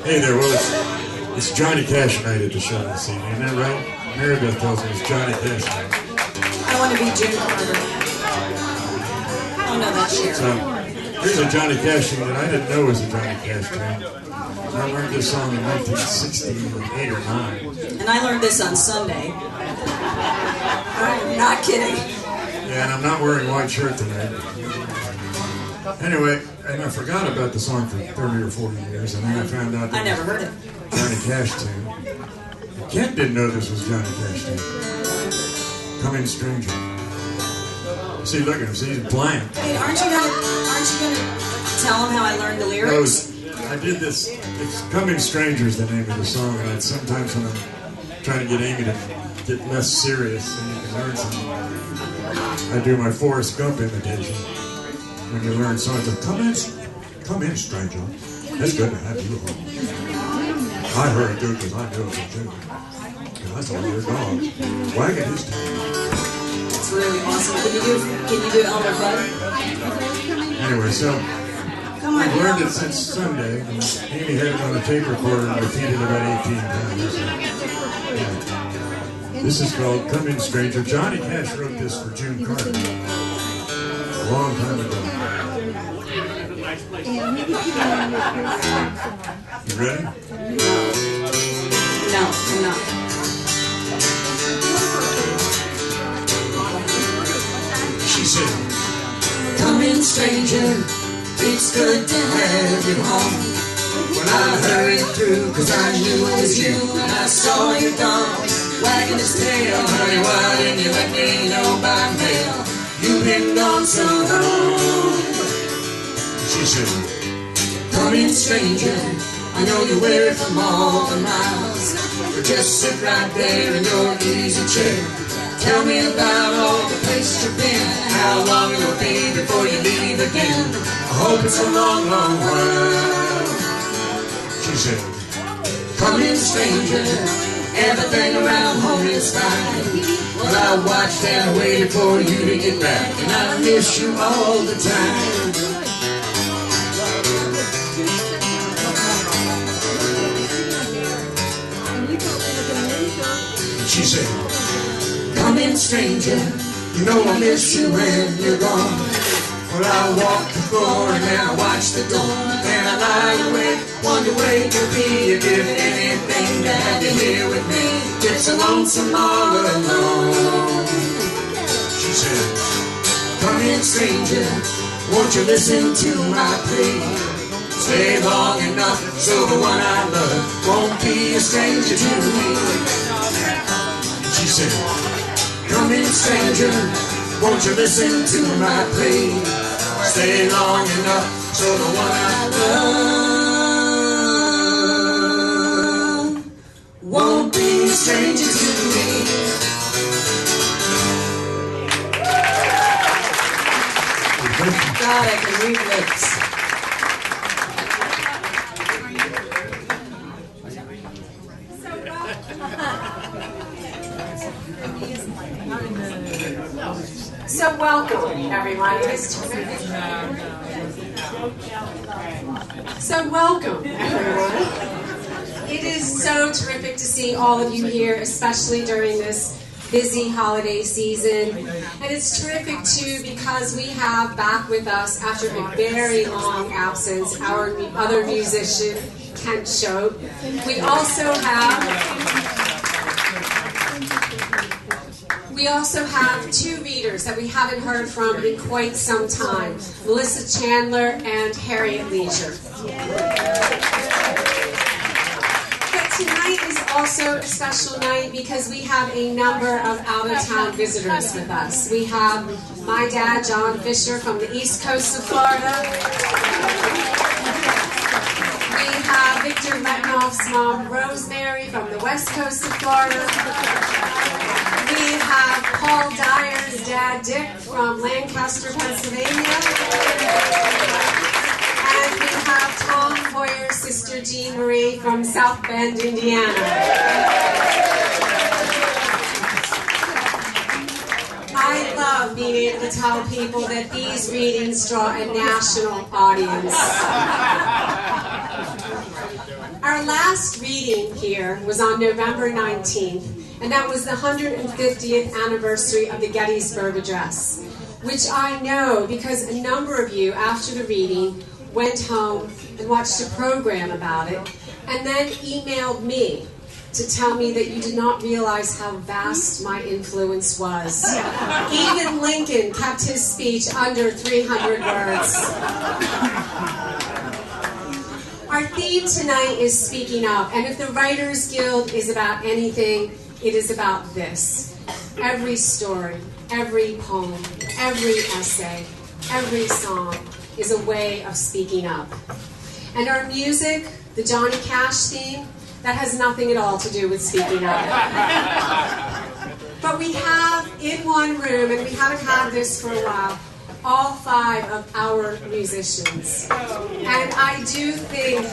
Hey there, well, it's Johnny Cash night at the show this evening, isn't that right? Mary Beth tells me it's Johnny Cash night. I want to be June Carter. Oh no, that's Cher. So, here's a Johnny Cash thing that I didn't know was a Johnny Cash tune. I learned this song in 1968 or 9. And I learned this on Sunday. I'm not kidding. Yeah, and I'm not wearing a white shirt tonight. Anyway, and I forgot about the song for 30 or 40 years, and then I found out that I never heard it. Johnny Cash tune. Kent didn't know this was Johnny Cash tune. Come In Stranger. See, look at him. See, he's blind. Hey, aren't you gonna tell him how I learned the lyrics? I did this. It's Come In Stranger is the name of the song, and sometimes when I'm trying to get Amy to get less serious and you can learn something, I do my Forrest Gump imitation. When you learn songs like Come In Stranger. It's good to have you home. I heard it good because I knew it was you. And I saw your dog wagging his tail. That's really awesome. Can you do Elmer Fudd? Anyway, so Come on, I've learned it since Sunday. And Amy had it on a tape recorder and repeated about 18 times. Yeah. This is called Come In Stranger. Johnny Cash wrote this for June Carter a long time ago. You ready? No, I'm not. She said, Come in, stranger, it's good to have you home. When I hurried through, cause I knew it was you, and I saw your dog wagging his tail. Honey, why didn't you let me know by mail? You've been gone so long. She said, Come in, stranger, I know you're weary from all the miles, but just sit right there in your easy chair. Tell me about all the places you've been, how long it'll be before you leave again. I hope it's a long, long while. she said, Come in, stranger, everything around home is fine. Well, I watched and waited for you to get back, and I miss you all the time. she said, Come in, stranger, you know I miss you when you're gone. Well, I walk the floor and then I watch the door, and I lie awake, wonder where you'll be if anything to have you here with me. It's a lonesome all alone. she said, Come in, stranger, won't you listen to my plea? Stay long enough so the one I love won't be a stranger to me. she said, Come in, stranger, won't you listen to my plea? Stay long enough so the one I love won't be a stranger to me. God, I can read lips. So welcome, everyone. It is terrific. So welcome, everyone. It is so terrific to see all of you here, especially during this busy holiday season. And it's terrific, too, because we have back with us, after a very long absence, our other musician, Kent Schoch. We also have two readers that we haven't heard from in quite some time, Melissa Chandler and Harriet Leisure. But tonight is also a special night because we have a number of out-of-town visitors with us. We have my dad, John Fisher, from the east coast of Florida. We have Victor Metcalf's mom, Rosemary, from the west coast of Florida. We have Paul Dyer's dad, Dick, from Lancaster, Pennsylvania. And we have Tom Hoyer's sister, Jean Marie, from South Bend, Indiana. I love being able to tell people that these readings draw a national audience. Our reading here was on November 19th, and that was the 150th anniversary of the Gettysburg Address, which I know because a number of you, after the reading, went home and watched a program about it, and then emailed me to tell me that you did not realize how vast my influence was. Even Lincoln kept his speech under 300 words. Our theme tonight is speaking up, and if the Writers Guild is about anything, it is about this. Every story, every poem, every essay, every song is a way of speaking up. And our music, the Johnny Cash theme, that has nothing at all to do with speaking up. But we have in one room, and we haven't had this for a while, all 5 of our musicians. And I do think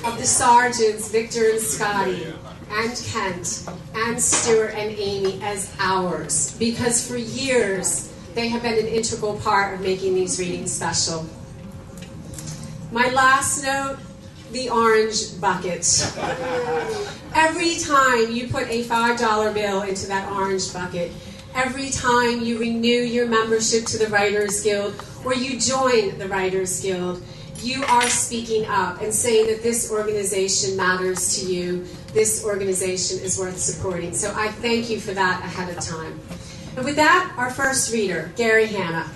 of the Sergents, Victor and Scotty, and Kent, and Stewart and Amy as ours, because for years they have been an integral part of making these readings special. My last note, the orange bucket. Every time you put a $5 bill into that orange bucket, every time you renew your membership to the Writers Guild or you join the Writers Guild, you are speaking up and saying that this organization matters to you, this organization is worth supporting. So I thank you for that ahead of time. And with that, our first reader, Gary Hanna.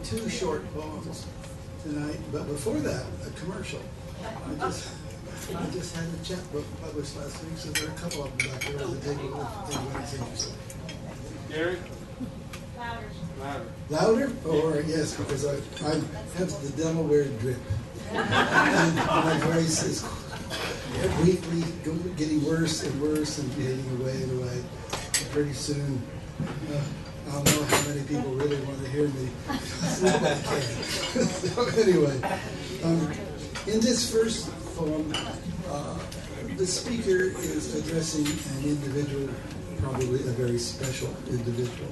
Two short poems tonight, but before that, a commercial. I just had a chapbook published last week, so there are a couple of them back there on the table. Gary? Louder? Or yes, because I have the Delaware drip. And my voice is weekly getting worse and worse and fading away and away. And pretty soon, I'll know how many people really want to hear me. Nobody can. So anyway, in this first poem, the speaker is addressing an individual, probably a very special individual.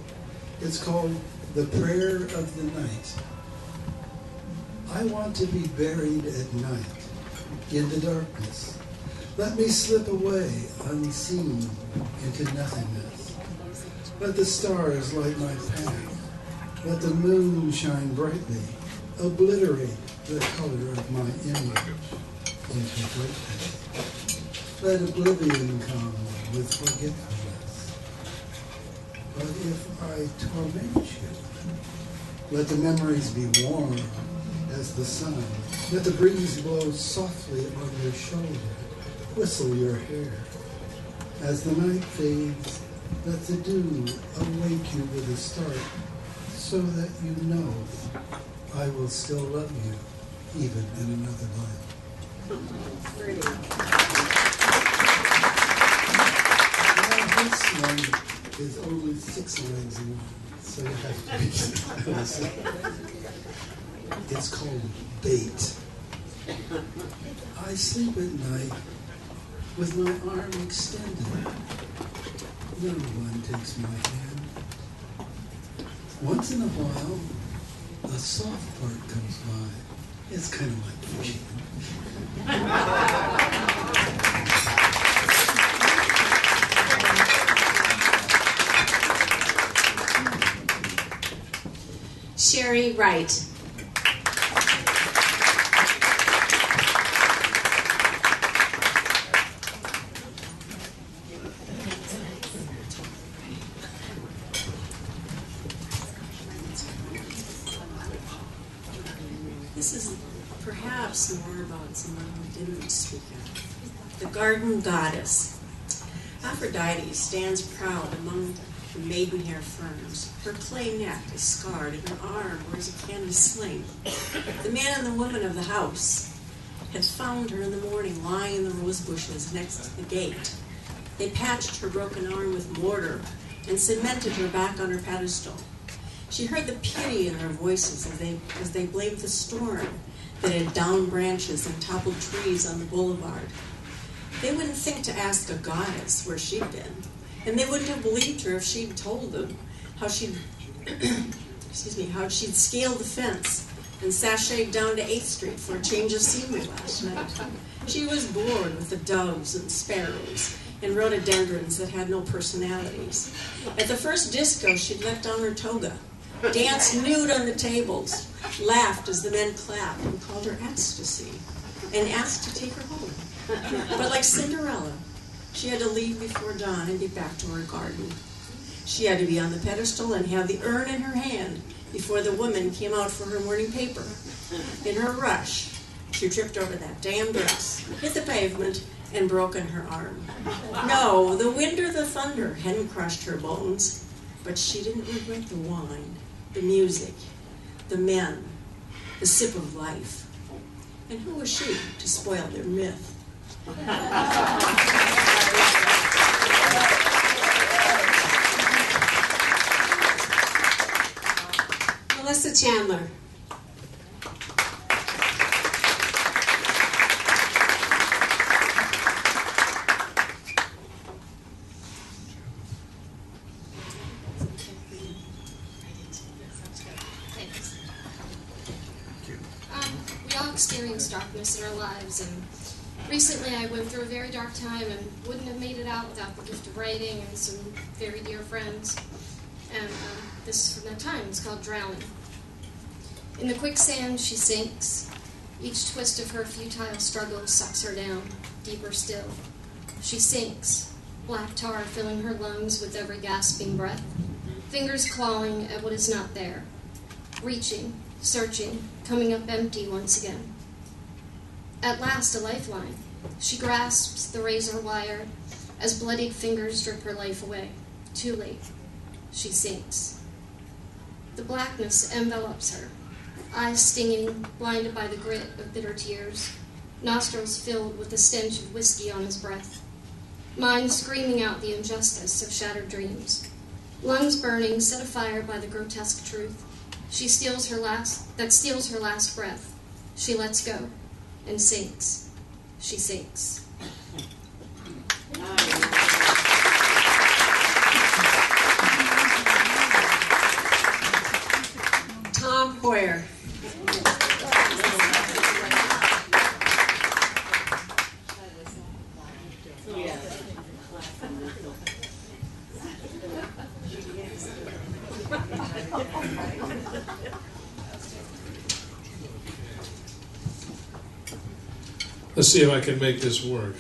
It's called The Prayer of the Night. I want to be buried at night, in the darkness. Let me slip away unseen into nothingness. Let the stars light my path. Let the moon shine brightly, obliterate the color of my image into whiteness. Let oblivion come with forgetfulness. But if I torment you, let the memories be warm as the sun. Let the breeze blow softly on your shoulder, whistle your hair. As the night fades, let the dew awake you with a start, so that you know I will still love you, even in another life. Now, this one is only 6 lines long, so you have to listen. It's called Bait. I sleep at night with my arm extended. No one takes my hand. Once in a while, a soft part comes by. It's kind of like fishing. Sherry Wright. This is perhaps more about someone who didn't speak up. The garden goddess. Aphrodite stands proud among the maidenhair ferns. Her clay neck is scarred and her arm wears a canvas sling. The man and the woman of the house had found her in the morning lying in the rose bushes next to the gate. They patched her broken arm with mortar and cemented her back on her pedestal. She heard the pity in their voices as they blamed the storm that had downed branches and toppled trees on the boulevard. They wouldn't think to ask a goddess where she'd been, and they wouldn't have believed her if she'd told them how she'd scaled the fence and sashayed down to 8th Street for a change of scenery last night. She was bored with the doves and sparrows and rhododendrons that had no personalities. At the first disco, she'd let down her toga, danced nude on the tables, laughed as the men clapped and called her ecstasy, and asked to take her home. But like Cinderella, she had to leave before dawn and be back to her garden. She had to be on the pedestal and have the urn in her hand before the woman came out for her morning paper. In her rush, she tripped over that damn dress, hit the pavement, and broken her arm. No, the wind or the thunder hadn't crushed her bones, but she didn't regret the wine, the music, the men, the sip of life. And who was she to spoil their myth? Melissa Chandler. We all experience darkness in our lives, and recently I went through a very dark time and wouldn't have made it out without the gift of writing and some very dear friends. And this is from that time. It's called Drowning. In the quicksand she sinks. Each twist of her futile struggle sucks her down, deeper still. She sinks, black tar filling her lungs with every gasping breath, fingers clawing at what is not there, reaching, searching, coming up empty once again. At last, a lifeline. She grasps the razor wire as bloodied fingers strip her life away. Too late. She sinks. The blackness envelops her, eyes stinging, blinded by the grit of bitter tears, nostrils filled with the stench of whiskey on his breath, mind screaming out the injustice of shattered dreams, lungs burning, set afire by the grotesque truth. She steals her last breath. She lets go and sinks. She sinks. Tom Hoyer. Let's see if I can make this work.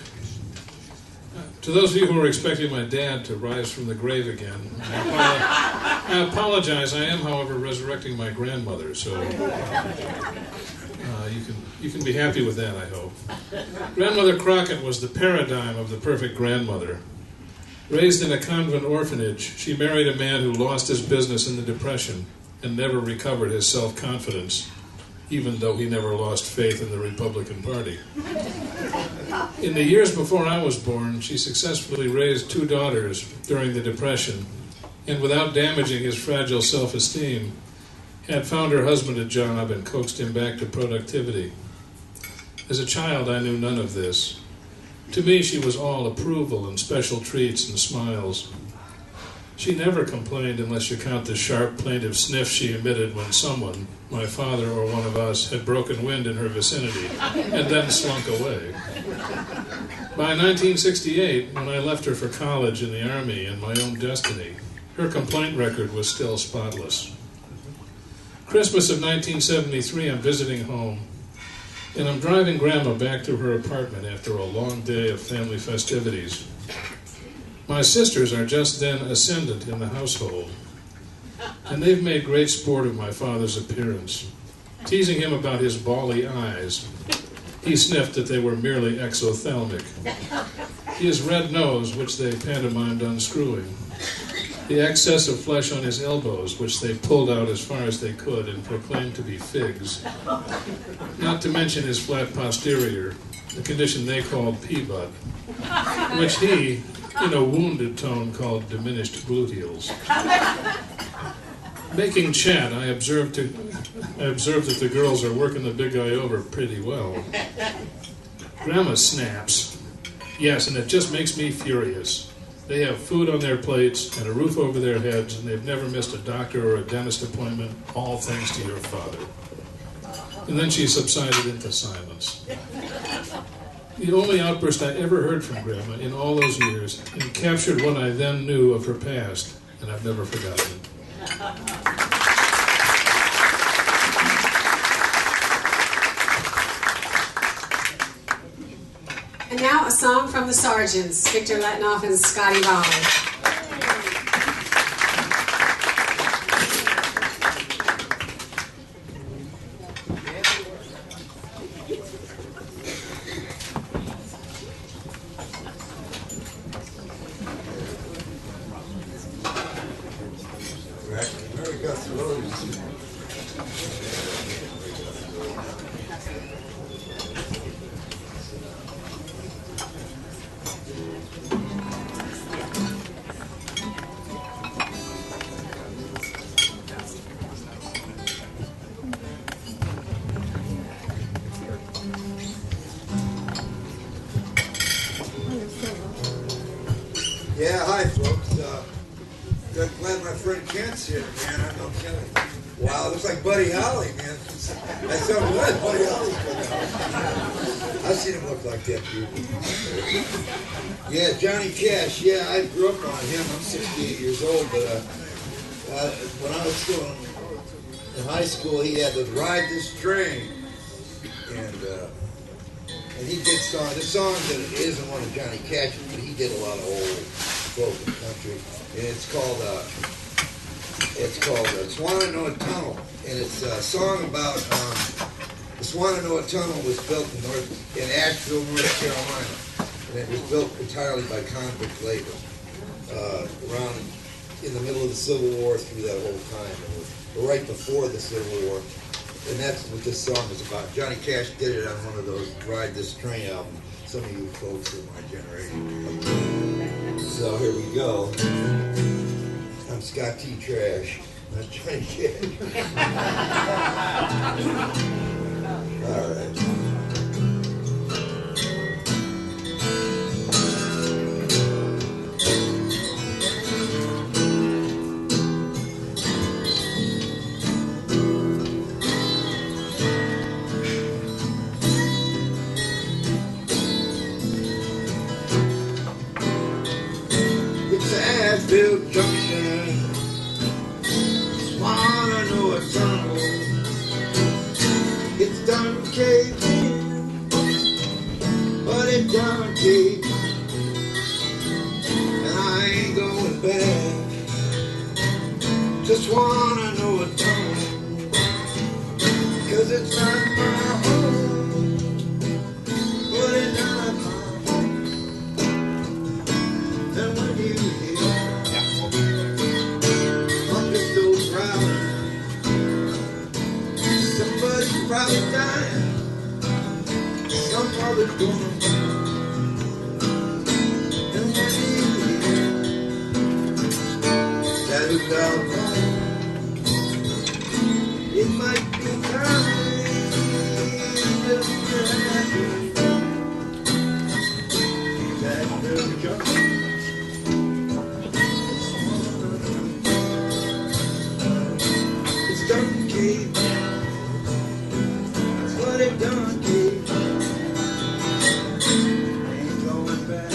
To those of you who are expecting my dad to rise from the grave again, I apologize. I am, however, resurrecting my grandmother, so you can be happy with that, I hope. Grandmother Crockett was the paradigm of the perfect grandmother. Raised in a convent orphanage, she married a man who lost his business in the Depression and never recovered his self-confidence, even though he never lost faith in the Republican Party. In the years before I was born, she successfully raised 2 daughters during the Depression, and without damaging his fragile self-esteem, had found her husband a job and coaxed him back to productivity. As a child, I knew none of this. To me, she was all approval and special treats and smiles. She never complained unless you count the sharp, plaintive sniff she emitted when someone, my father or one of us, had broken wind in her vicinity and then slunk away. By 1968, when I left her for college in the Army and my own destiny, her complaint record was still spotless. Christmas of 1973, I'm visiting home, and I'm driving Grandma back to her apartment after a long day of family festivities. My sisters are just then ascendant in the household, and they've made great sport of my father's appearance, teasing him about his bally eyes. He sniffed that they were merely exothalmic. His red nose, which they pantomimed unscrewing. The excess of flesh on his elbows, which they pulled out as far as they could and proclaimed to be figs. Not to mention his flat posterior, the condition they called pea butt, which he, in a wounded tone called diminished gluteals. Making chat, I observed that the girls are working the big guy over pretty well. Grandma snaps. Yes, and it just makes me furious. They have food on their plates and a roof over their heads, and they've never missed a doctor or a dentist appointment, all thanks to your father. And then she subsided into silence. The only outburst I ever heard from Grandma in all those years, and captured what I then knew of her past, and I've never forgotten it. And now a song from the Sergents, Victor Letnoff and Scotty Raleigh. Yeah, hi folks. Glad my friend Kent's here, man. I'm no kidding. Wow, it looks like Buddy Holly, man. That's so good. Buddy Holly's coming out. I've seen him look like that, dude. Yeah, Johnny Cash. Yeah, I grew up on him. I'm 68 years old, but when I was still in high school, he had to Ride This Train, and he did songs. The song that isn't one of Johnny Cash's, but he did a lot of old folk and country, and it's called Swananoa Tunnel, and it's a song about the Swananoa Tunnel was built in Asheville, North Carolina, and it was built entirely by convict labor around in the middle of the Civil War through that whole time, and right before the Civil War. And that's what this song is about. Johnny Cash did it on one of those Ride This Train albums. Some of you folks are my generation. So here we go. I'm Scott T. Trash. That's Johnny Cash. All right. Asheville Junction, Swananoa Tunnel, it's done caved in, but it done caved in, and I ain't going back to Swananoa Tunnel, 'cause it's not my home, but it's not my home, and when you probably dying, some mother's gonna die, and when you hear that it's down, it might be time to be happy. That little jungle, it's done caved in. It done caved in. Ain't going back.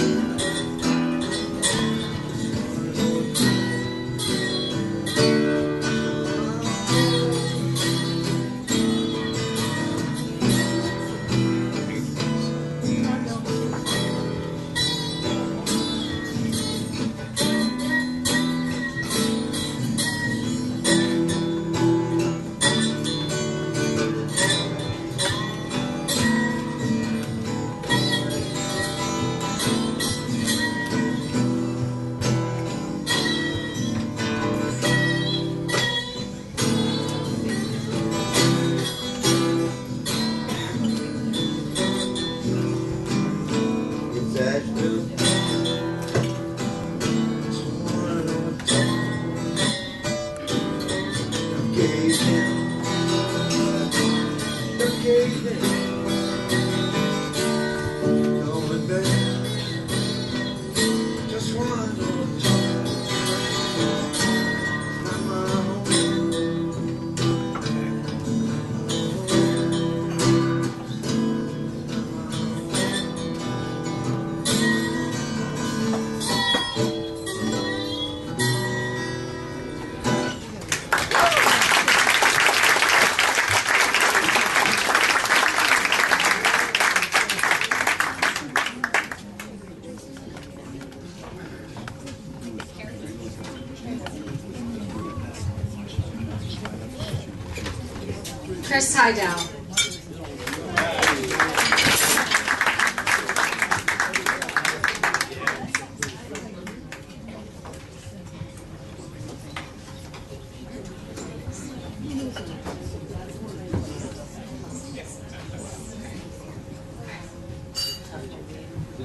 Chris Heidel.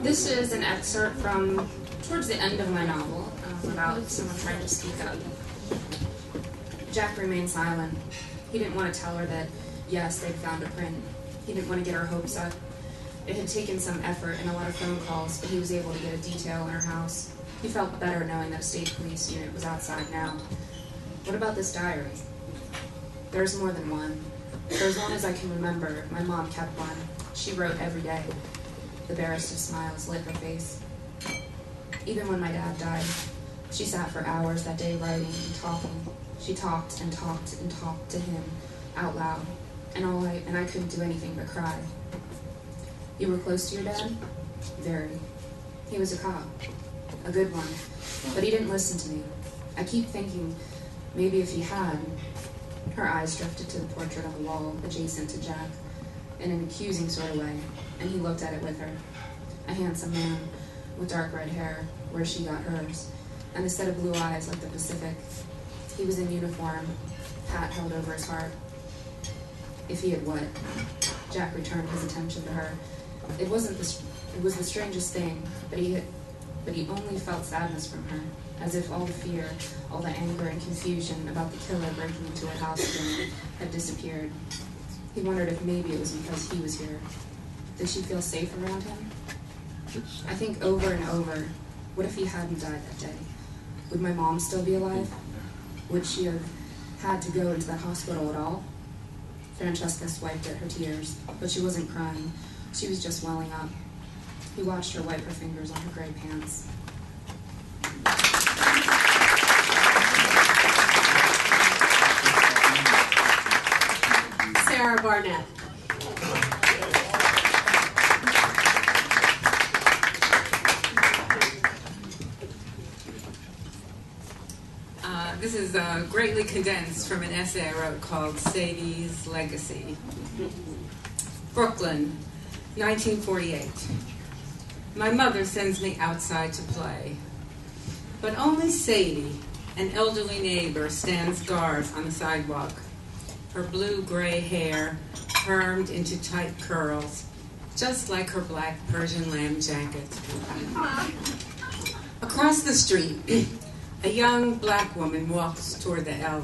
This is an excerpt from towards the end of my novel about someone trying to speak up. Jack remained silent. He didn't want to tell her that, yes, they'd found a print. He didn't want to get her hopes up. It had taken some effort and a lot of phone calls, but he was able to get a detail in her house. He felt better knowing that a state police unit was outside now. What about this diary? There's more than one. For as long as I can remember, my mom kept one. She wrote every day. The barest of smiles lit her face. Even when my dad died, she sat for hours that day writing and talking. She talked and talked and talked to him out loud, and I couldn't do anything but cry. You were close to your dad? Very. He was a cop, a good one, but he didn't listen to me. I keep thinking maybe if he had. Her eyes drifted to the portrait on the wall adjacent to Jack in an accusing sort of way, and he looked at it with her. A handsome man with dark red hair, where she got hers, and a set of blue eyes like the Pacific. He was in uniform, hat held over his heart. If he had what? Jack returned his attention to her. It was the strangest thing, but he only felt sadness from her, as if all the fear, all the anger and confusion about the killer breaking into her house again had disappeared. He wondered if maybe it was because he was here. Did she feel safe around him? I think over and over, what if he hadn't died that day? Would my mom still be alive? Would she have had to go into that hospital at all? Francesca swiped at her tears, but she wasn't crying. She was just welling up. He watched her wipe her fingers on her gray pants. Sarah Barnett. This is greatly condensed from an essay I wrote called Sadie's Legacy. Brooklyn, 1948. My mother sends me outside to play, but only Sadie, an elderly neighbor, stands guard on the sidewalk. Her blue-gray hair permed into tight curls, just like her black Persian lamb jacket. Across the street, a young black woman walks toward the L.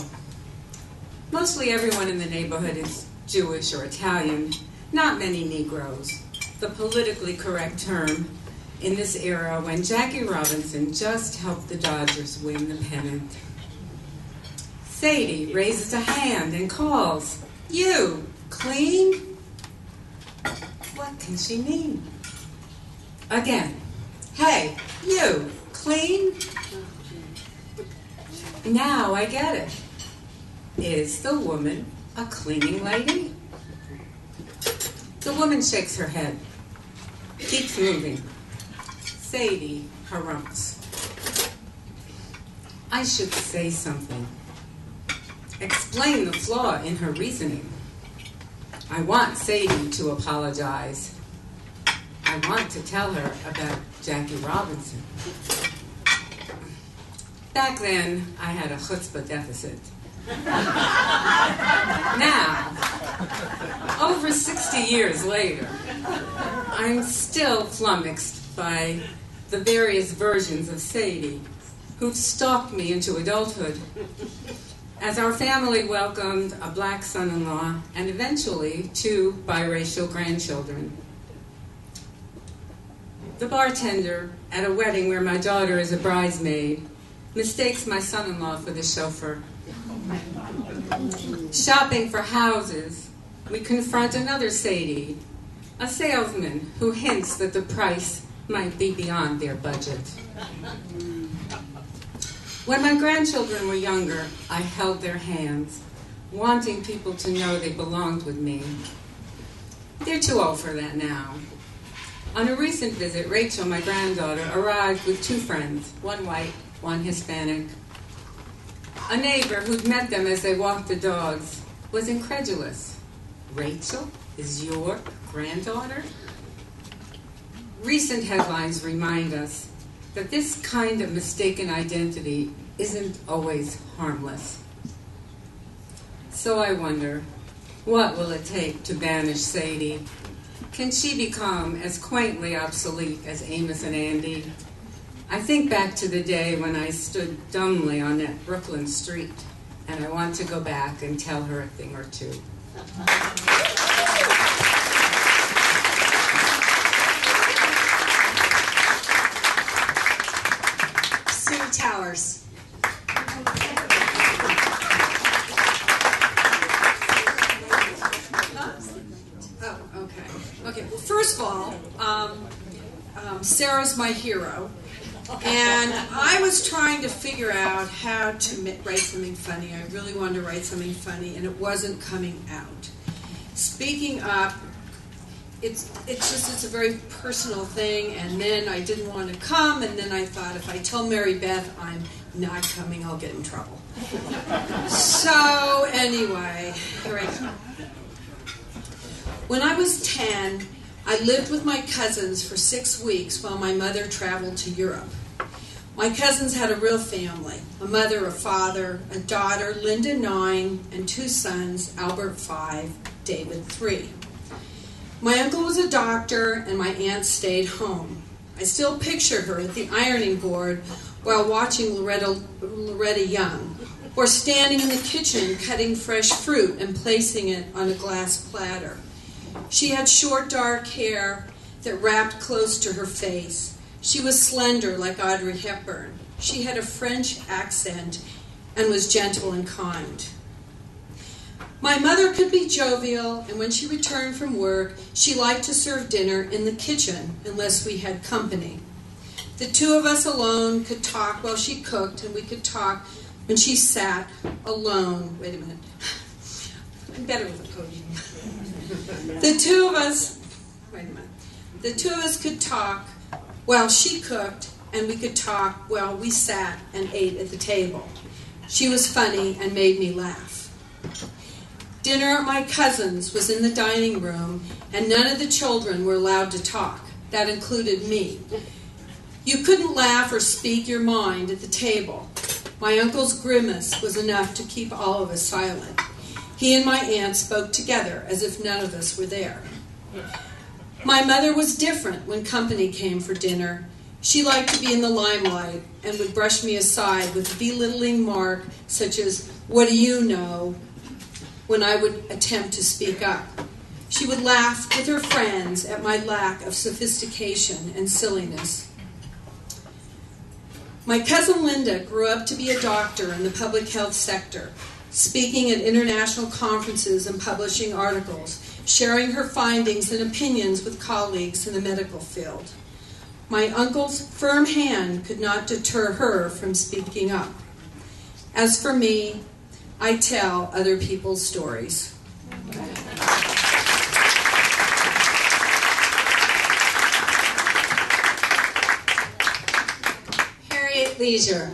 Mostly everyone in the neighborhood is Jewish or Italian, not many Negroes, the politically correct term in this era when Jackie Robinson just helped the Dodgers win the pennant. Sadie raises a hand and calls, "You, clean?" What can she mean? Again, "Hey, you, clean?" Now I get it. Is the woman a cleaning lady? The woman shakes her head, keeps moving. Sadie harumphs. I should say something. Explain the flaw in her reasoning. I want Sadie to apologize. I want to tell her about Jackie Robinson. Back then, I had a chutzpah deficit. Now, over 60 years later, I'm still flummoxed by the various versions of Sadie, who've stalked me into adulthood, as our family welcomed a black son-in-law and eventually 2 biracial grandchildren. The bartender at a wedding where my daughter is a bridesmaid mistakes my son-in-law for the chauffeur. Shopping for houses, we confront another Sadie, a salesman who hints that the price might be beyond their budget. When my grandchildren were younger, I held their hands, wanting people to know they belonged with me. They're too old for that now. On a recent visit, Rachel, my granddaughter, arrived with 2 friends, one white, one Hispanic. A neighbor who'd met them as they walked the dogs was incredulous. Rachel is your granddaughter? Recent headlines remind us that this kind of mistaken identity isn't always harmless. So I wonder, what will it take to banish Sadie? Can she become as quaintly obsolete as Amos and Andy? I think back to the day when I stood dumbly on that Brooklyn street, and I want to go back and tell her a thing or two. Sue Towers. Oh, okay. Okay, well, first of all, Sarah's my hero. And I was trying to figure out how to write something funny. I really wanted to write something funny, and it wasn't coming out. Speaking up, it's a very personal thing, and then I didn't want to come, and then I thought if I tell Mary Beth I'm not coming, I'll get in trouble. So anyway, here I go. When I was 10, I lived with my cousins for 6 weeks while my mother traveled to Europe. My cousins had a real family, a mother, a father, a daughter, Linda 9, and 2 sons, Albert 5, David 3. My uncle was a doctor, and my aunt stayed home. I still picture her at the ironing board while watching Loretta Young, or standing in the kitchen cutting fresh fruit and placing it on a glass platter. She had short, dark hair that wrapped close to her face. She was slender like Audrey Hepburn. She had a French accent and was gentle and kind. My mother could be jovial, and when she returned from work, she liked to serve dinner in the kitchen unless we had company. The two of us alone could talk while she cooked, and we could talk when she sat alone. Wait a minute. I'm better with a podium. The two of us could talk while she cooked, and we could talk while we sat and ate at the table. She was funny and made me laugh. Dinner at my cousin's was in the dining room, and none of the children were allowed to talk. That included me. You couldn't laugh or speak your mind at the table. My uncle's grimace was enough to keep all of us silent. He and my aunt spoke together as if none of us were there. My mother was different when company came for dinner. She liked to be in the limelight and would brush me aside with a belittling mark such as, "What do you know?" when I would attempt to speak up. She would laugh with her friends at my lack of sophistication and silliness. My cousin Linda grew up to be a doctor in the public health sector, speaking at international conferences and publishing articles, sharing her findings and opinions with colleagues in the medical field. My uncle's firm hand could not deter her from speaking up. As for me, I tell other people's stories. Harriet Leisure.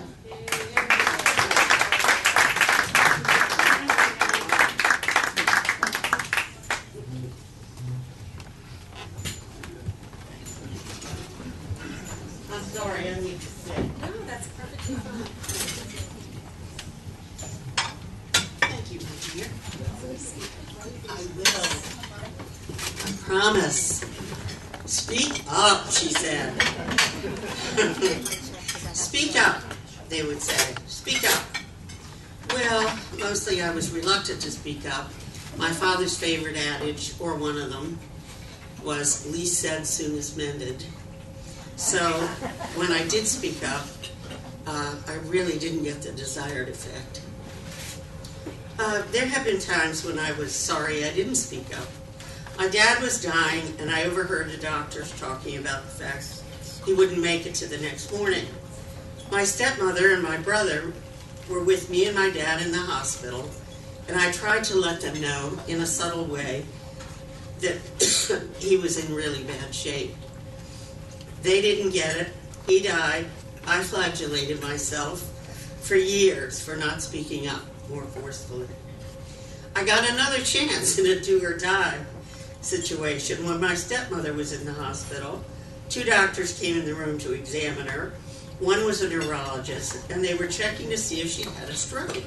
I'm sorry, I need to sit. No, that's perfectly fine. Thank you, my dear. I will. I promise. Speak up, she said. Speak up, they would say. Speak up. Well, mostly I was reluctant to speak up. My father's favorite adage, or one of them, was least said, soonest mended. So when I did speak up, I really didn't get the desired effect. There have been times when I was sorry I didn't speak up. My dad was dying, and I overheard the doctors talking about the fact he wouldn't make it to the next morning. My stepmother and my brother were with me and my dad in the hospital, and I tried to let them know in a subtle way that he was in really bad shape. They didn't get it. He died. I flagellated myself for years for not speaking up more forcefully. I got another chance in a do-or-die situation. When my stepmother was in the hospital, 2 doctors came in the room to examine her. One was a neurologist, and they were checking to see if she had a stroke.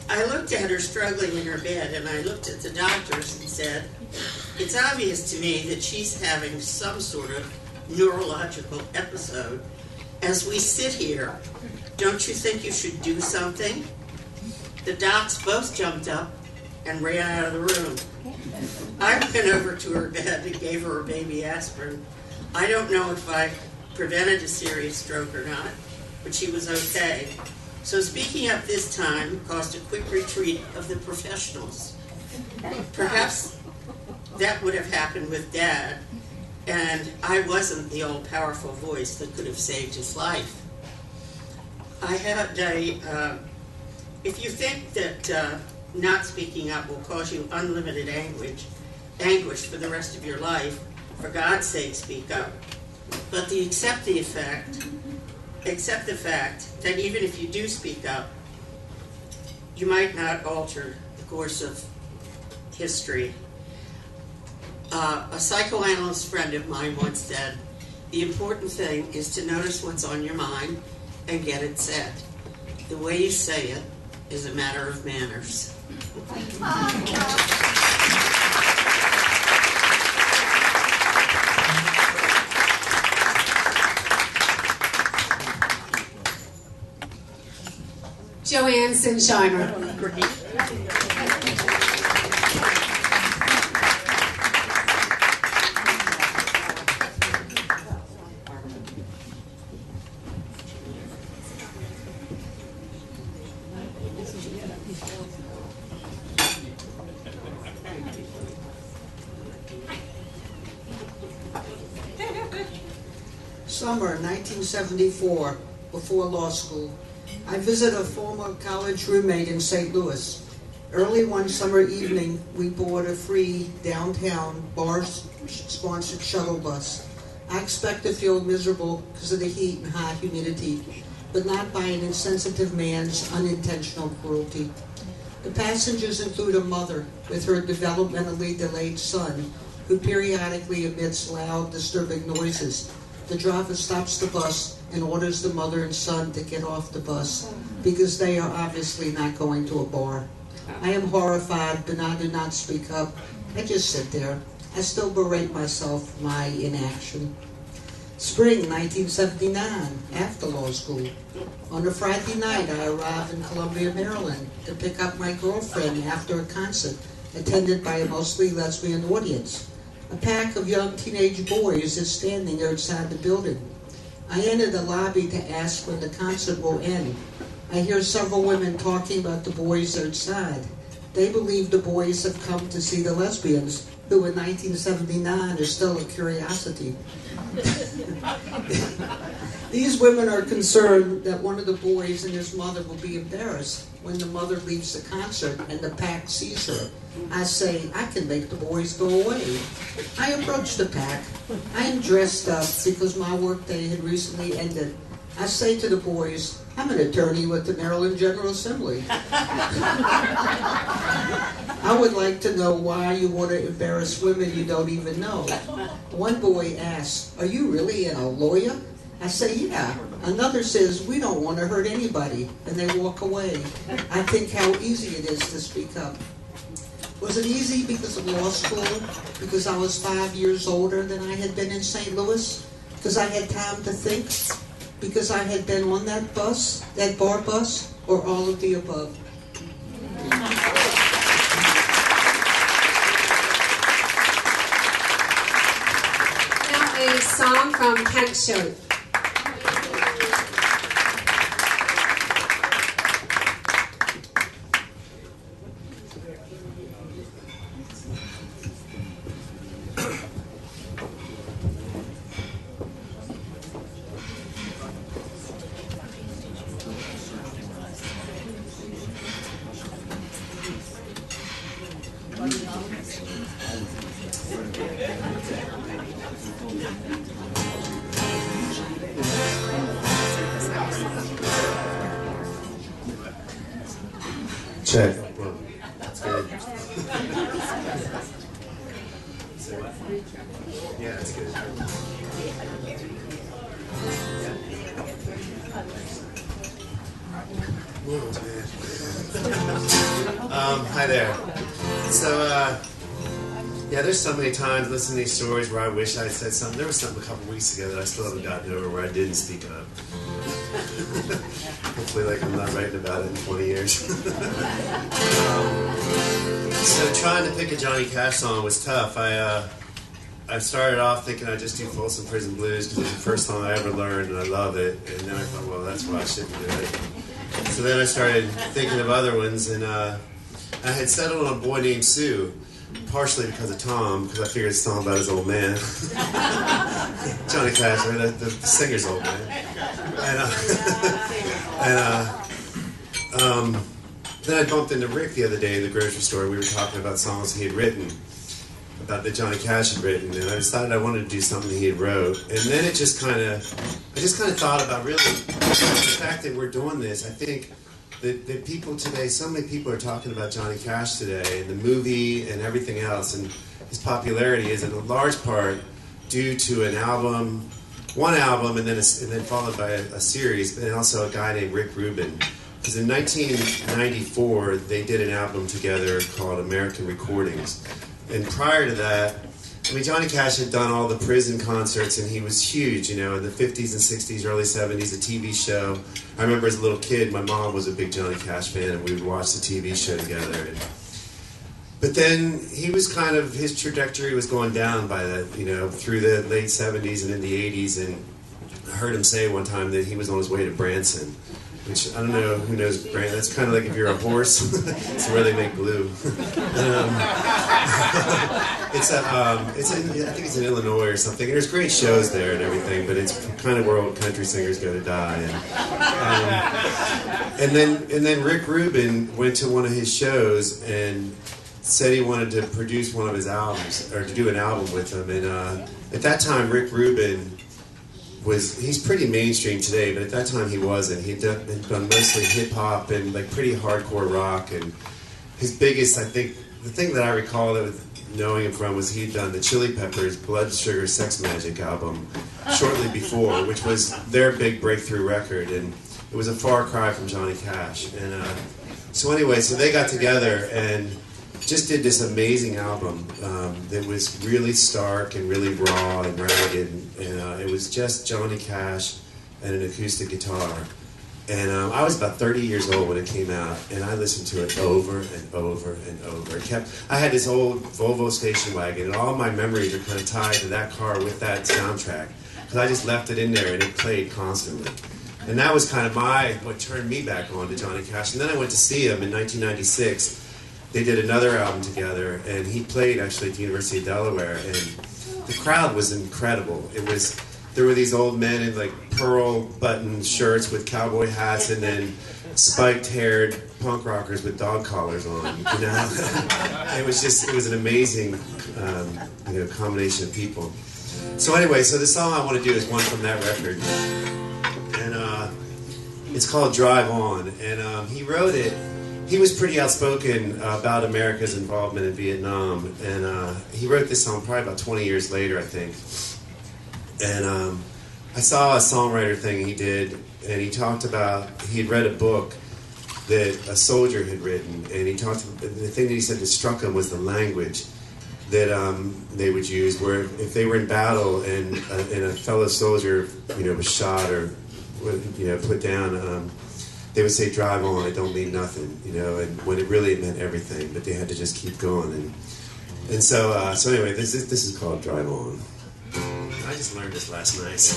I looked at her struggling in her bed, and I looked at the doctors and said, it's obvious to me that she's having some sort of neurological episode. As we sit here, don't you think you should do something? The docs both jumped up and ran out of the room. I went over to her bed and gave her a baby aspirin. I don't know if I prevented a serious stroke or not, but she was okay. So speaking up this time caused a quick retreat of the professionals. Perhaps that would have happened with Dad, and I wasn't the all-powerful voice that could have saved his life. I had if you think that not speaking up will cause you unlimited anguish for the rest of your life, for God's sake, speak up. But accept the fact that even if you do speak up, you might not alter the course of history. A psychoanalyst friend of mine once said, the important thing is to notice what's on your mind and get it said. The way you say it is a matter of manners. Joanne Sinsheimer. Summer 1974, before law school, I visited a former college roommate in St. Louis. Early one summer evening, we boarded a free downtown bar-sponsored shuttle bus. I expect to feel miserable because of the heat and high humidity, but not by an insensitive man's unintentional cruelty. The passengers include a mother with her developmentally delayed son, who periodically emits loud, disturbing noises. The driver stops the bus and orders the mother and son to get off the bus because they are obviously not going to a bar. I am horrified, but I do not speak up. I just sit there. I still berate myself for my inaction. Spring 1979, after law school. On a Friday night, I arrived in Columbia, Maryland to pick up my girlfriend after a concert attended by a mostly lesbian audience. A pack of young teenage boys is standing outside the building. I enter the lobby to ask when the concert will end. I hear several women talking about the boys outside. They believe the boys have come to see the lesbians, who in 1979 are still a curiosity. These women are concerned that one of the boys and his mother will be embarrassed when the mother leaves the concert and the pack sees her. I say, I can make the boys go away. I approach the pack. I am dressed up because my workday had recently ended. I say to the boys, I'm an attorney with the Maryland General Assembly. I would like to know why you want to embarrass women you don't even know. One boy asks, are you really a lawyer? I say, yeah. Another says, we don't want to hurt anybody, and they walk away. I think how easy it is to speak up. Was it easy because of law school? Because I was 5 years older than I had been in St. Louis? Because I had time to think? Because I had been on that bus, that bar bus, or all of the above? Now a song from Kent Schoch. Check. Yeah, that's good. Hi there. So, yeah, there's so many times listening to these stories where I wish I had said something. There was something a couple weeks ago that I still haven't gotten over where I didn't speak up. Hopefully, like, I'm not writing about it in 20 years. So trying to pick a Johnny Cash song was tough. I started off thinking I'd just do Folsom Prison Blues because it was the first song I ever learned and I love it. And then I thought, well, that's why I shouldn't do it. So then I started thinking of other ones, and I had settled on A Boy Named Sue, partially because of Tom, because I figured it's a song about his old man. Johnny Cash, right? The singer's old man. And then I bumped into Rick the other day in the grocery store. We were talking about songs he had written, about that Johnny Cash had written, and I decided I wanted to do something he had wrote. And then I just kind of thought about really the fact that we're doing this. I think that people today, so many people are talking about Johnny Cash today, and the movie and everything else, and his popularity is in a large part due to an album, one album, and then followed by a series, and also a guy named Rick Rubin. Because in 1994, they did an album together called American Recordings. And prior to that, I mean, Johnny Cash had done all the prison concerts, and he was huge, you know, in the 50s and 60s, early 70s, a TV show. I remember as a little kid, my mom was a big Johnny Cash fan, and we would watch the TV show together. But then he was kind of, his trajectory was going down by that, you know, through the late 70s and in the 80s, and I heard him say one time that he was on his way to Branson. Which, I don't know, who knows brand. That's kind of like if you're a horse, it's where they make glue. I think it's in Illinois or something. There's great shows there and everything, but it's kind of where old country singers go to die. And then Rick Rubin went to one of his shows and said he wanted to produce one of his albums, or to do an album with him. And at that time, Rick Rubin he's pretty mainstream today, but at that time he wasn't. He'd done mostly hip-hop and like pretty hardcore rock, and his biggest, I think, the thing that I recall that with knowing him from was he'd done the Chili Peppers' Blood Sugar Sex Magic album shortly before, which was their big breakthrough record, and it was a far cry from Johnny Cash. And so anyway, so they got together and just did this amazing album that was really stark and really raw and ragged, and it was just Johnny Cash and an acoustic guitar. And I was about 30 years old when it came out, and I listened to it over and over and over. I had this old Volvo station wagon, and all my memories are kind of tied to that car with that soundtrack, because I just left it in there and it played constantly. And that was kind of what turned me back on to Johnny Cash. And then I went to see him in 1996. They did another album together, and he played actually at the University of Delaware, and the crowd was incredible. There were these old men in like pearl button shirts with cowboy hats, and then spiked-haired punk rockers with dog collars on. You know, it was an amazing combination of people. So anyway, so the song I want to do is one from that record, and it's called "Drive On," and he wrote it. He was pretty outspoken about America's involvement in Vietnam, and he wrote this song probably about 20 years later, I think. And I saw a songwriter thing he did, and he talked about, he had read a book that a soldier had written, and the thing that he said that struck him was the language that they would use, where if they were in battle and a fellow soldier, was shot or, put down, they would say, "Drive on, it don't mean nothing," and when it really meant everything, but they had to just keep going. And so anyway, this is called "Drive On." I just learned this last night. So.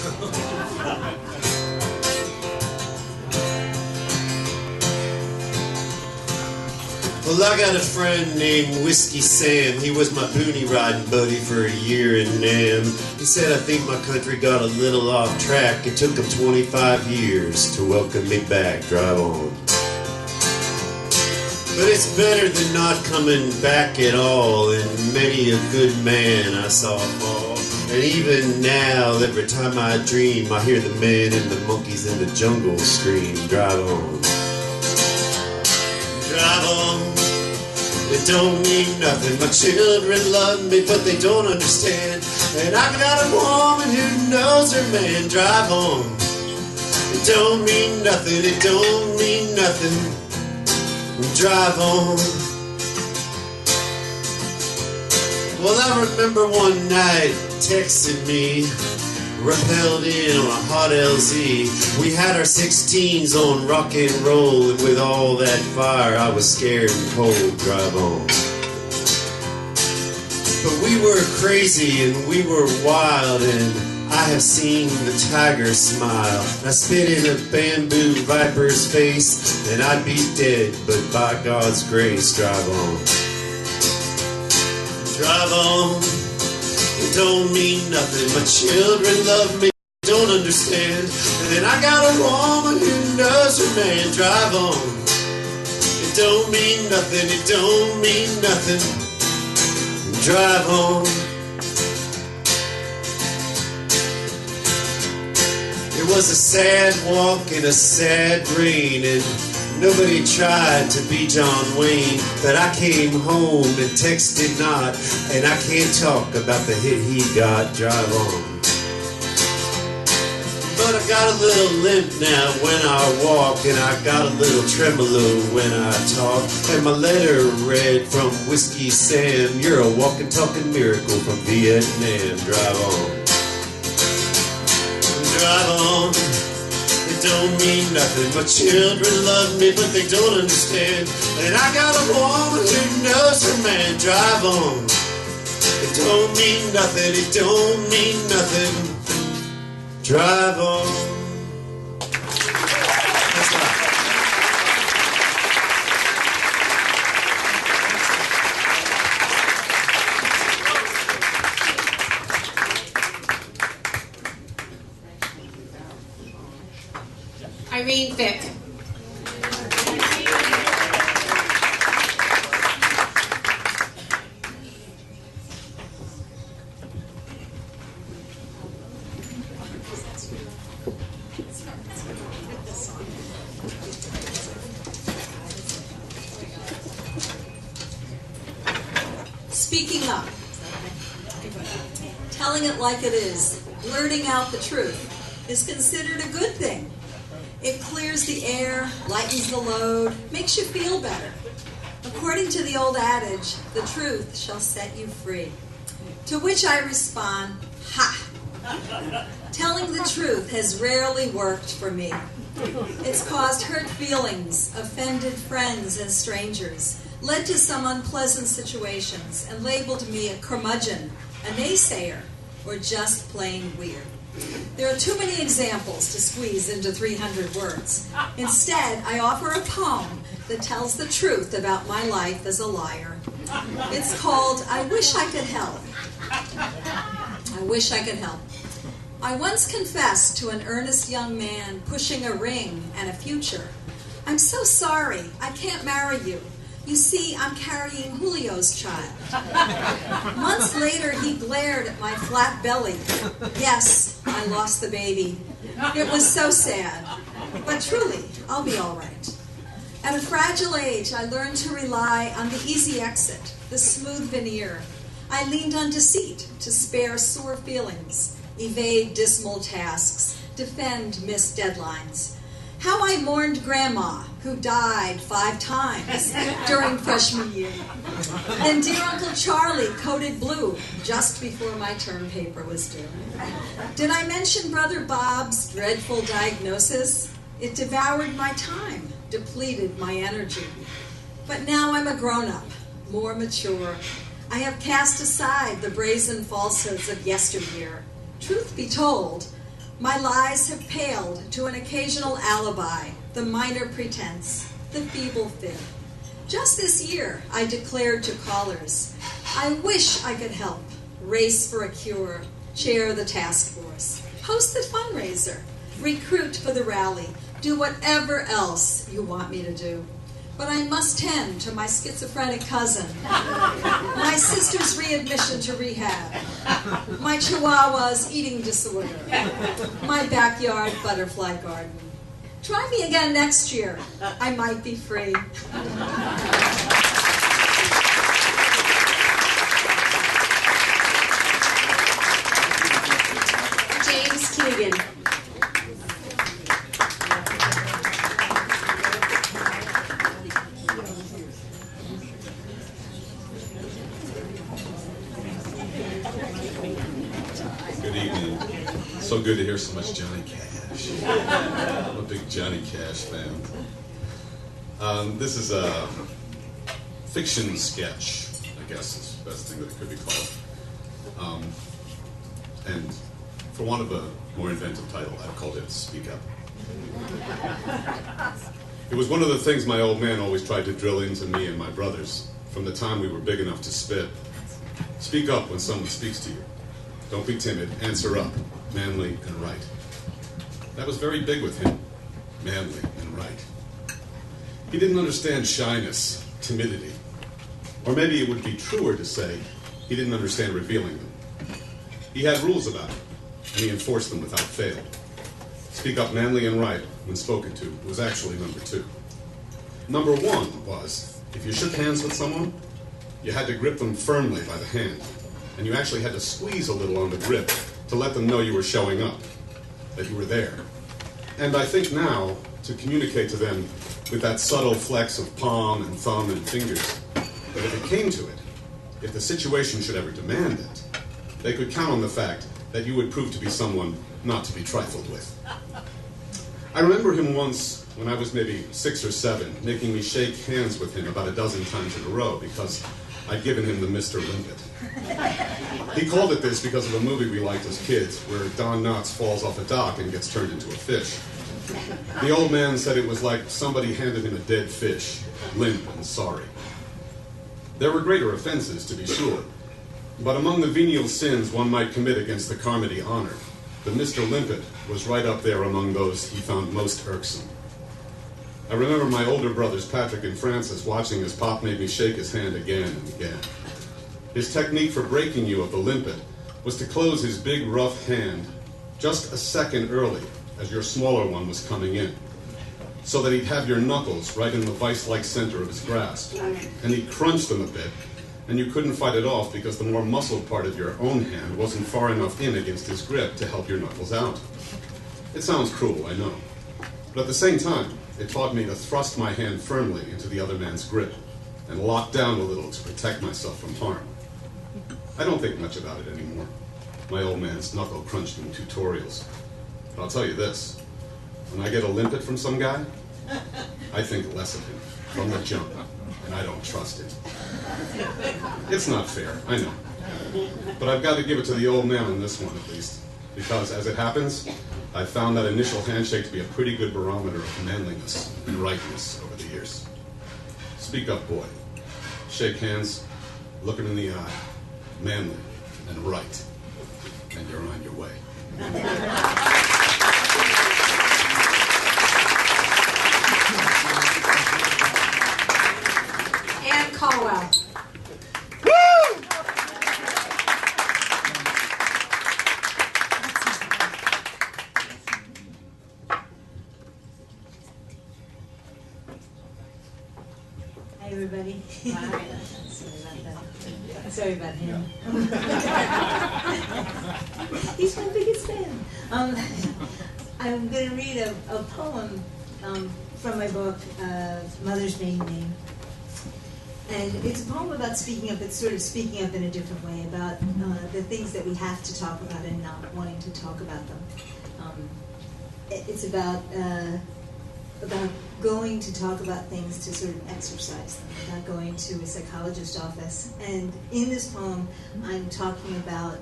Well, I got a friend named Whiskey Sam. He was my pony riding buddy for a year in Nam. He said, "I think my country got a little off track. It took him 25 years to welcome me back. Drive on." But it's better than not coming back at all, and many a good man I saw fall. And even now, every time I dream, I hear the men and the monkeys in the jungle scream, "Drive on. Drive on. it don't mean nothing. My children love me, but they don't understand. And I got a woman who knows her man. Drive on. It don't mean nothing, it don't mean nothing. Drive on. Well, I remember one night texting me, repelled in on a hot LZ. We had our 16s on rock and roll, and with all that fire, I was scared and cold. Drive on. But we were crazy and we were wild, and I have seen the tiger smile. I spit in a bamboo viper's face, and I'd be dead, but by God's grace, drive on. Drive on. It don't mean nothing. My children love me, don't understand. And then I got a woman who knows her man. Drive on. It don't mean nothing. It don't mean nothing. Drive on. It was a sad walk in a sad rain, and nobody tried to be John Wayne. But I came home and texted not, and I can't talk about the hit he got. Drive on. But I got a little limp now when I walk, and I got a little tremolo when I talk. And my letter read from Whiskey Sam, you're a walking, talking miracle from Vietnam. Drive on. Drive on. It don't mean nothing. My children love me, but they don't understand. And I got a woman who knows her man. Drive on. It don't mean nothing. It don't mean nothing. Drive on. Irene Fick. Speaking up, telling it like it is, blurting out the truth is considered a good thing. It clears the air, lightens the load, makes you feel better. According to the old adage, the truth shall set you free. To which I respond, ha! Telling the truth has rarely worked for me. It's caused hurt feelings, offended friends and strangers, led to some unpleasant situations, and labeled me a curmudgeon, a naysayer, or just plain weird. There are too many examples to squeeze into 300 words. Instead, I offer a poem that tells the truth about my life as a liar. It's called I Wish I Could Help. I wish I could help. I once confessed to an earnest young man pushing a ring and a future. I'm so sorry, I can't marry you. You see, I'm carrying Julio's child. Months later, he glared at my flat belly. Yes, I lost the baby. It was so sad. But truly, I'll be all right. At a fragile age, I learned to rely on the easy exit, the smooth veneer. I leaned on deceit to spare sore feelings, evade dismal tasks, defend missed deadlines. How I mourned Grandma, who died 5 times during freshman year. Then dear Uncle Charlie coded blue just before my term paper was due. Did I mention Brother Bob's dreadful diagnosis? It devoured my time, depleted my energy. But now I'm a grown-up, more mature. I have cast aside the brazen falsehoods of yesteryear. Truth be told, my lies have paled to an occasional alibi, the minor pretense, the feeble fib. Just this year, I declared to callers, I wish I could help, race for a cure, chair the task force, host the fundraiser, recruit for the rally, do whatever else you want me to do. But I must tend to my schizophrenic cousin, my sister's readmission to rehab, my chihuahua's eating disorder, my backyard butterfly garden. Try me again next year. I might be free. in. Good evening. So good to hear so much Johnny Cash. I'm a big Johnny Cash fan. This is a fiction sketch, I guess is the best thing that it could be called. And for want of a more inventive title, I've called it Speak Up. It was one of the things my old man always tried to drill into me and my brothers from the time we were big enough to spit. Speak up when someone speaks to you. Don't be timid, answer up, manly and right. That was very big with him, manly and right. He didn't understand shyness, timidity. Or maybe it would be truer to say he didn't understand revealing them. He had rules about it, and he enforced them without fail. Speak up manly and right when spoken to was actually number 2. Number 1 was, if you shook hands with someone, you had to grip them firmly by the hand, and you actually had to squeeze a little on the grip to let them know you were showing up, that you were there. And I think now, to communicate to them with that subtle flex of palm and thumb and fingers, that if it came to it, if the situation should ever demand it, they could count on the fact that you would prove to be someone not to be trifled with. I remember him once, when I was maybe 6 or 7, making me shake hands with him about a dozen times in a row because I'd given him the Mr. Limpet. He called it this because of a movie we liked as kids, where Don Knotts falls off a dock and gets turned into a fish. The old man said it was like somebody handed him a dead fish, limp and sorry. There were greater offenses, to be sure, but among the venial sins one might commit against the Carmody honor, the Mr. Limpet was right up there among those he found most irksome. I remember my older brothers, Patrick and Francis, watching as Pop made me shake his hand again and again. His technique for breaking you of the limpet was to close his big, rough hand just a second early as your smaller one was coming in, so that he'd have your knuckles right in the vice-like center of his grasp, and he'd crunch them a bit, and you couldn't fight it off because the more muscled part of your own hand wasn't far enough in against his grip to help your knuckles out. It sounds cruel, I know, but at the same time, it taught me to thrust my hand firmly into the other man's grip and lock down a little to protect myself from harm. I don't think much about it anymore, my old man's knuckle crunching tutorials. But I'll tell you this, when I get a limpet from some guy, I think less of him from the jump, and I don't trust him. It's not fair, I know, but I've got to give it to the old man on this one at least, because as it happens, I found that initial handshake to be a pretty good barometer of manliness and rightness over the years. Speak up, boy. Shake hands, look him in the eye, manly and right, and you're on your way. Ann Caldwell. Hi, everybody. Sorry about him. He's my biggest fan. I'm going to read a poem from my book, Mother's Maiden Name. And it's a poem about speaking up. It's sort of speaking up in a different way, about the things that we have to talk about and not wanting to talk about them. It's about going to talk about things to sort of exercise them, about going to a psychologist's office. And in this poem, I'm talking about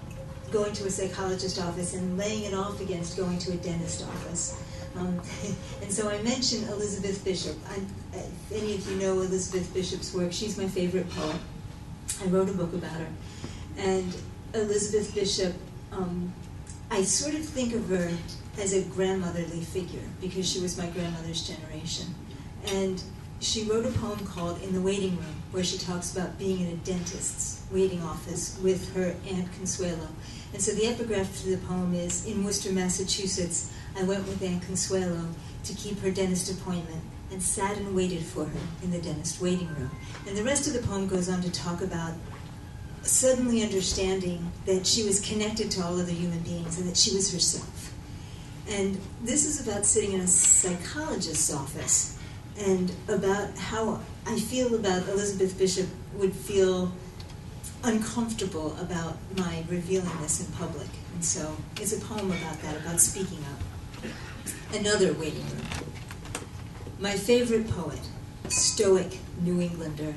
going to a psychologist's office and laying it off against going to a dentist office. And so I mentioned Elizabeth Bishop. If any of you know Elizabeth Bishop's work, she's my favorite poet. I wrote a book about her. And Elizabeth Bishop, I sort of think of her as a grandmotherly figure because she was my grandmother's generation. And she wrote a poem called In the Waiting Room, where she talks about being in a dentist's waiting office with her Aunt Consuelo. And so the epigraph to the poem is, in Worcester, Massachusetts, I went with Aunt Consuelo to keep her dentist appointment and sat and waited for her in the dentist waiting room. And the rest of the poem goes on to talk about suddenly understanding that she was connected to all other human beings and that she was herself. And this is about sitting in a psychologist's office and about how I feel about Elizabeth Bishop would feel uncomfortable about my revealing this in public. And so it's a poem about that, about speaking up. Another waiting room. My favorite poet, stoic New Englander,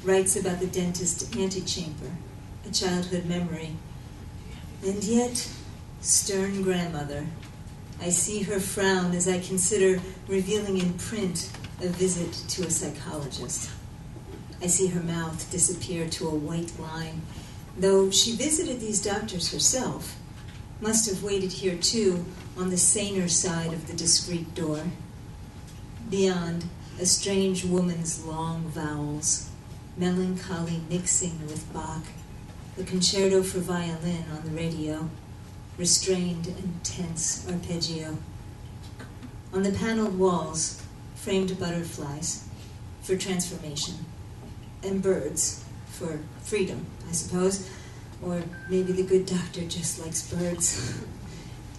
writes about the dentist antechamber, a childhood memory. And yet, stern grandmother, I see her frown as I consider revealing in print a visit to a psychologist. I see her mouth disappear to a white line, though she visited these doctors herself, must have waited here too, on the saner side of the discreet door. Beyond, a strange woman's long vowels, melancholy mixing with Bach, the concerto for violin on the radio, restrained and tense arpeggio. On the paneled walls, framed butterflies for transformation, and birds for freedom, I suppose, or maybe the good doctor just likes birds.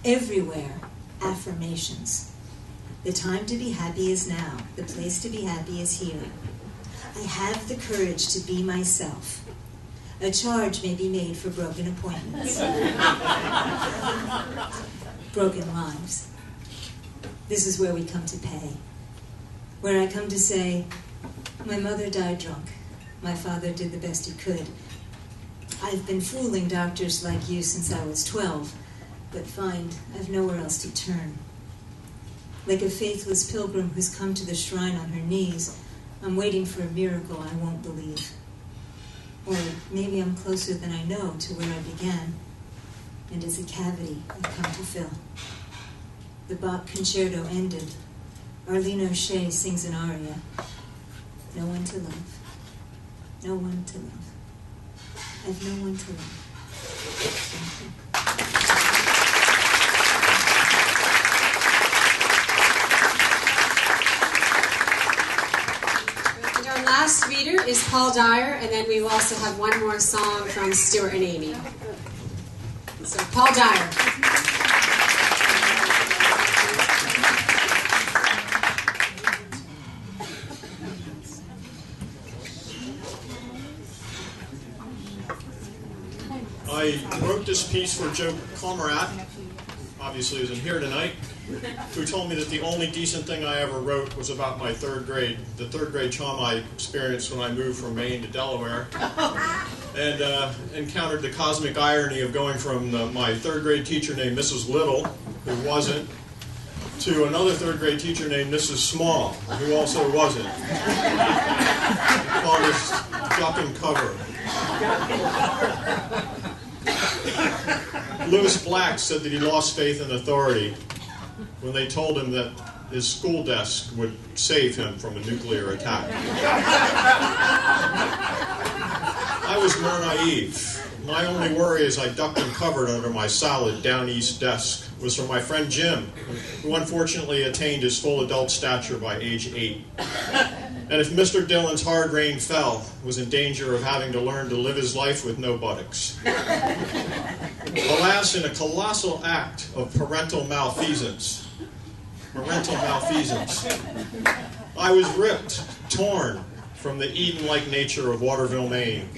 Everywhere, affirmations. The time to be happy is now. The place to be happy is here. I have the courage to be myself. A charge may be made for broken appointments. Broken lives. This is where we come to pay. Where I come to say, my mother died drunk. My father did the best he could. I've been fooling doctors like you since I was 12, but find I've nowhere else to turn. Like a faithless pilgrim who's come to the shrine on her knees, I'm waiting for a miracle I won't believe. Or maybe I'm closer than I know to where I began, and it's a cavity I've come to fill. The Bach concerto ended. Arlene O'Shea sings an aria. No one to love. No one to love. I've no one to love. Thank you. Our last reader is Paul Dyer, and then we will also have one more song from Stewart and Amy. So, Paul Dyer. I wrote this piece for Joe Comarat, obviously isn't here tonight, who told me that the only decent thing I ever wrote was about my the third grade trauma I experienced when I moved from Maine to Delaware, and encountered the cosmic irony of going from my third grade teacher named Mrs. Little, who wasn't, to another third grade teacher named Mrs. Small, who also wasn't. Called us duck and cover. Lewis Black said that he lost faith in authority when they told him that his school desk would save him from a nuclear attack. I was more naive. My only worry as I ducked and covered under my solid down east desk was for my friend Jim, who unfortunately attained his full adult stature by age 8. And if Mr. Dillon's hard rain fell, was in danger of having to learn to live his life with no buttocks. Alas, in a colossal act of parental malfeasance, I was ripped, torn from the Eden-like nature of Waterville, Maine,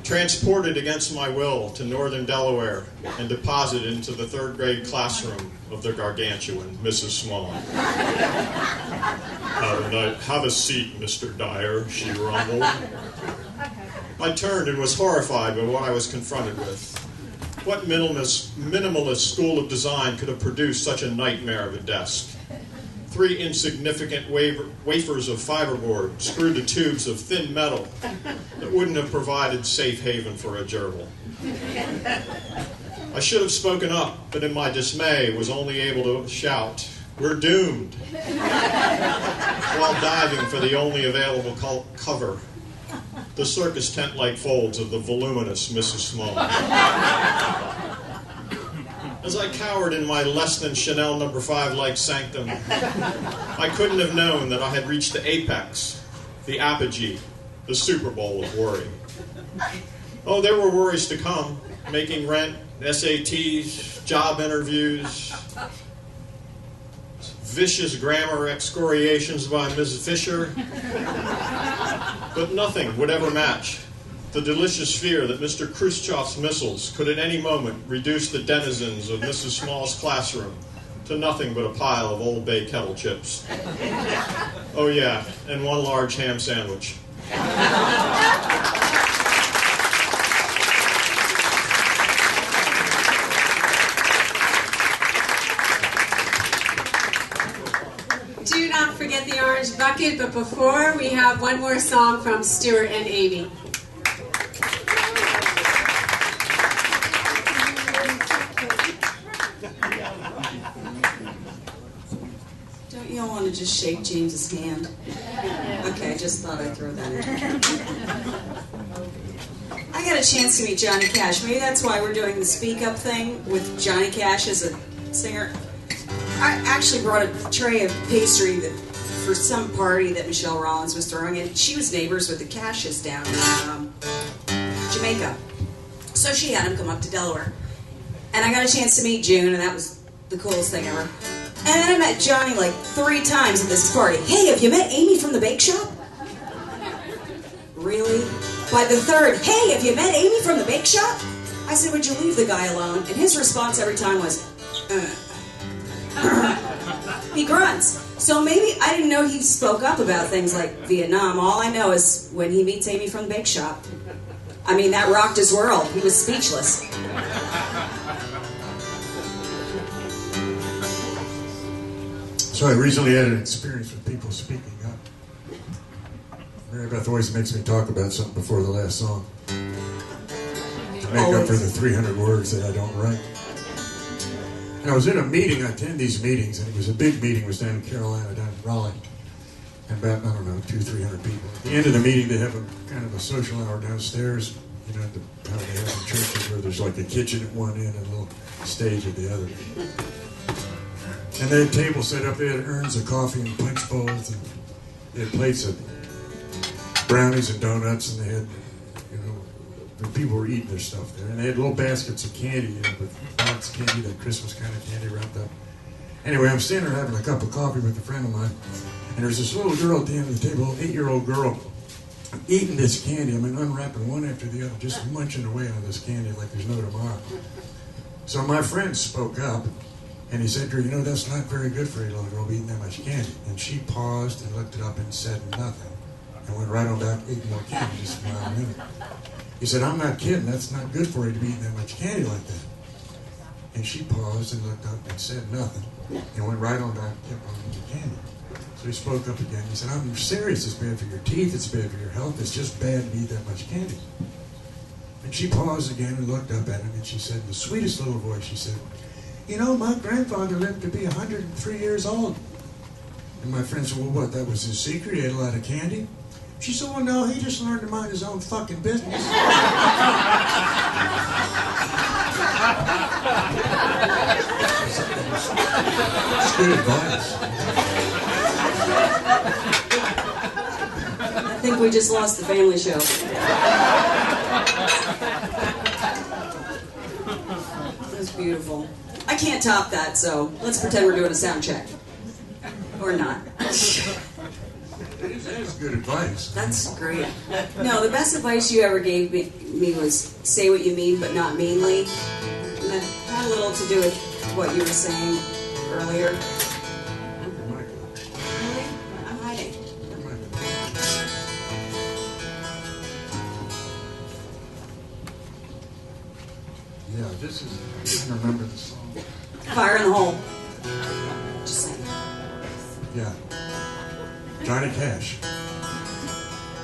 transported against my will to northern Delaware, and deposited into the third grade classroom of the gargantuan Mrs. Small. Have a seat, Mr. Dyer, she rumbled. I turned and was horrified by what I was confronted with. What minimalist school of design could have produced such a nightmare of a desk? 3 insignificant wafers of fiberboard screwed to tubes of thin metal that wouldn't have provided safe haven for a gerbil. I should have spoken up, but in my dismay was only able to shout, "We're doomed," while diving for the only available cover, the circus tent-like folds of the voluminous Mrs. Small. As I cowered in my less than Chanel No. 5-like sanctum, I couldn't have known that I had reached the apex, the apogee, the Super Bowl of worry. Oh, there were worries to come, making rent, SATs, job interviews. vicious grammar excoriations by Mrs. Fisher, but nothing would ever match the delicious fear that Mr. Khrushchev's missiles could at any moment reduce the denizens of Mrs. Small's classroom to nothing but a pile of Old Bay kettle chips. Oh yeah, and one large ham sandwich. Do not forget the orange bucket, but before we have one more song from Stewart and Amy. Don't you all want to just shake James's hand? Okay, I just thought I'd throw that in. I got a chance to meet Johnny Cash. Maybe that's why we're doing the Speak Up thing with Johnny Cash as a singer. I actually brought a tray of pastry for some party that Michelle Rollins was throwing, and she was neighbors with the Cashes down in Jamaica. So she had him come up to Delaware. And I got a chance to meet June, and that was the coolest thing ever. And then I met Johnny like 3 times at this party. Hey, have you met Amy from the bake shop? Really? By the 3rd, hey, have you met Amy from the bake shop? I said, would you leave the guy alone? And his response every time was, He grunts. So maybe I didn't know he spoke up about things like Vietnam. All I know is when he meets Amy from the bake shop. I mean, that rocked his world. He was speechless. So I recently had an experience with people speaking up. Mary Beth always makes me talk about something before the last song to make up for the 300 words that I don't write. And I was in a meeting. I attend these meetings, and it was a big meeting. It was down in Carolina, down in Raleigh, and about, I don't know, 200-300 people. At the end of the meeting, they have a kind of a social hour downstairs. You know, how they have in churches where there's like a kitchen at one end and a little stage at the other. And they had tables set up. They had urns of coffee and punch bowls, and they had plates of brownies and donuts, and they had, you know, the people were eating their stuff there. And they had little baskets of candy, you know, with box candy, that Christmas kind of candy wrapped up. Anyway, I'm standing there having a cup of coffee with a friend of mine, and there's this little girl at the end of the table, an 8-year-old girl, eating this candy. I mean, unwrapping one after the other, just munching away on this candy like there's no tomorrow. So my friend spoke up, and he said to her, you know, that's not very good for a little girl eating that much candy. And she paused and looked it up and said nothing, and went right on back eating more candy just for a minute. He said, I'm not kidding, that's not good for you to be eating that much candy like that. And she paused and looked up and said nothing, and went right on back and kept on eating candy. So he spoke up again. He said, I'm serious, it's bad for your teeth, it's bad for your health, it's just bad to eat that much candy. And she paused again and looked up at him, and she said, in the sweetest little voice, she said, you know, my grandfather lived to be 103 years old. And my friend said, well, what, that was his secret? He ate a lot of candy? She said, well, no, he just learned to mind his own fucking business. It's good advice. I think we just lost the family show. That's beautiful. I can't top that, so let's pretend we're doing a sound check. Or not. That's good advice. That's great. No, the best advice you ever gave me was say what you mean, but not meanly. And that had a little to do with what you were saying earlier. Really? I'm hiding. Yeah, this is, I can't remember the song. Fire in the hole. Just saying. Yeah. Johnny Cash.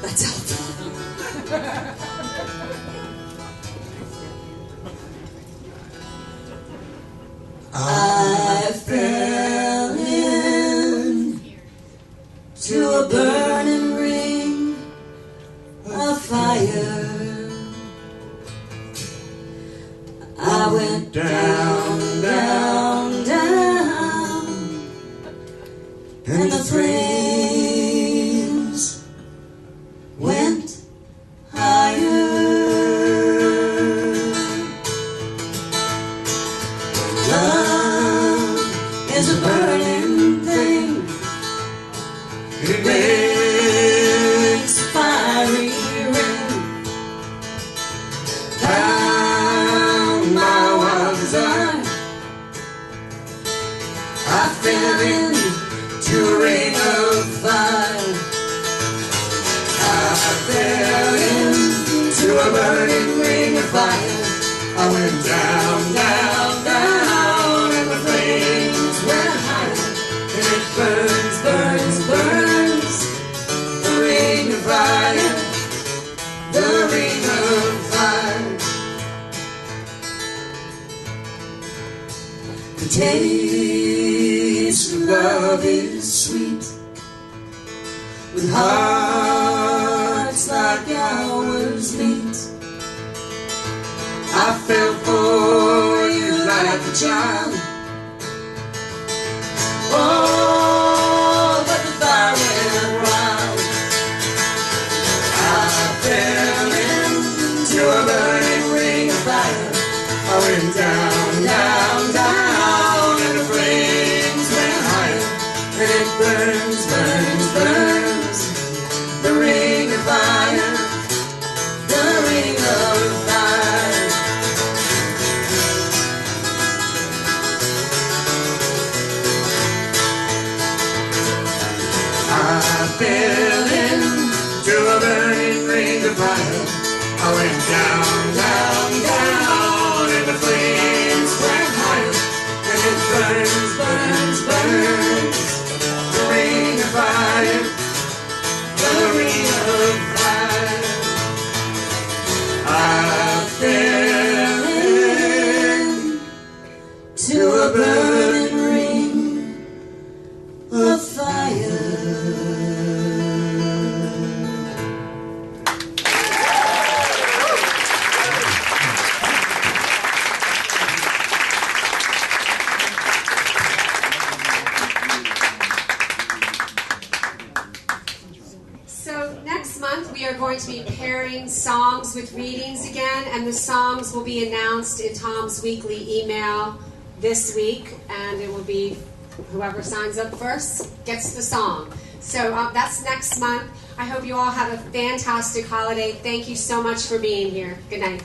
That's helpful. I fell into a burning ring of fire. I went down, down, down, and the flames went higher. Love is a burning thing. It makes fiery rain down my wild desire. I fell into a ring of fire. I fell into a burning ring of fire. I went down, down, down, and the flames went higher. And it burns, burns, burns, the ring of fire, the ring of fire. The taste of love is sweet, with hearts like ours meet. I fell for you like a child. Oh, but the fire went wild. I fell into a burning ring of fire. I went down, down, down, and the flames went higher. And it burns, burns, burns, the ring of fire, the ring of fire. I fell into a burning ring of fire. I went down, down, down, and the flames went higher. And it burns, burns, burns, the ring of fire, the ring of fire. I fell into a burning ring of fire. We are going to be pairing songs with readings again, and the songs will be announced in Tom's weekly email this week, and it will be whoever signs up first gets the song. So that's next month. I hope you all have a fantastic holiday. Thank you so much for being here. Good night.